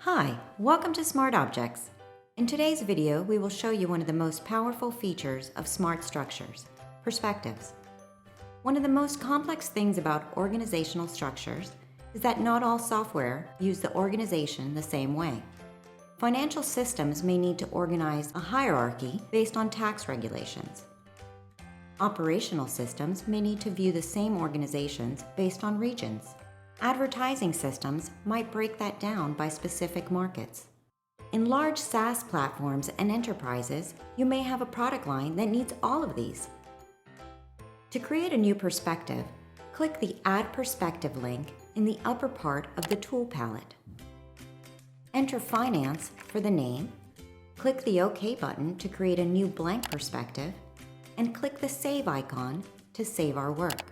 Hi, welcome to smartObjx. In today's video, we will show you one of the most powerful features of smartStructures, perspectives. One of the most complex things about organizational structures is that not all software use the organization the same way. Financial systems may need to organize a hierarchy based on tax regulations. Operational systems may need to view the same organizations based on regions. Advertising systems might break that down by specific markets. In large SaaS platforms and enterprises, you may have a product line that needs all of these. To create a new perspective, click the Add Perspective link in the upper part of the tool palette. Enter Finance for the name, click the OK button to create a new blank perspective, and click the Save icon to save our work.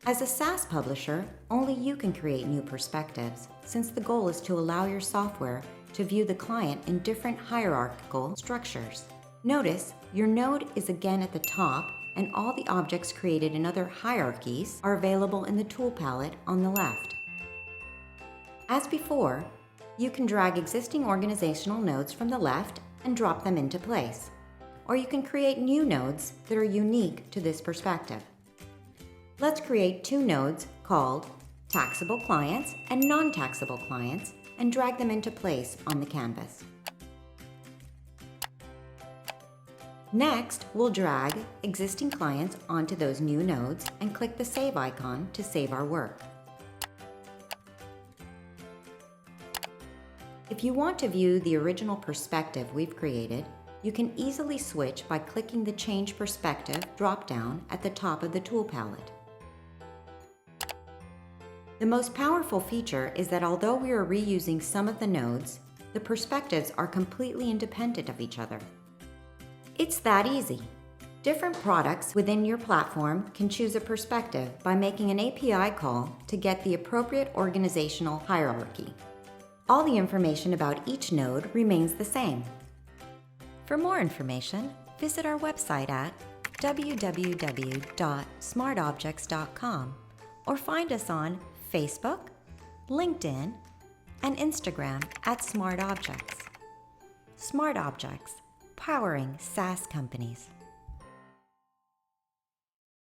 As a SaaS publisher, only you can create new perspectives, since the goal is to allow your software to view the client in different hierarchical structures. Notice your node is again at the top, and all the objects created in other hierarchies are available in the tool palette on the left. As before, you can drag existing organizational nodes from the left and drop them into place, or you can create new nodes that are unique to this perspective. Let's create two nodes called Taxable Clients and Non-Taxable Clients and drag them into place on the canvas. Next, we'll drag existing clients onto those new nodes and click the Save icon to save our work. If you want to view the original perspective we've created, you can easily switch by clicking the Change Perspective drop-down at the top of the tool palette. The most powerful feature is that although we are reusing some of the nodes, the perspectives are completely independent of each other. It's that easy. Different products within your platform can choose a perspective by making an API call to get the appropriate organizational hierarchy. All the information about each node remains the same. For more information, visit our website at www.smartobjx.com or find us on Facebook, LinkedIn, and Instagram at smartObjx. smartObjx, powering SaaS companies.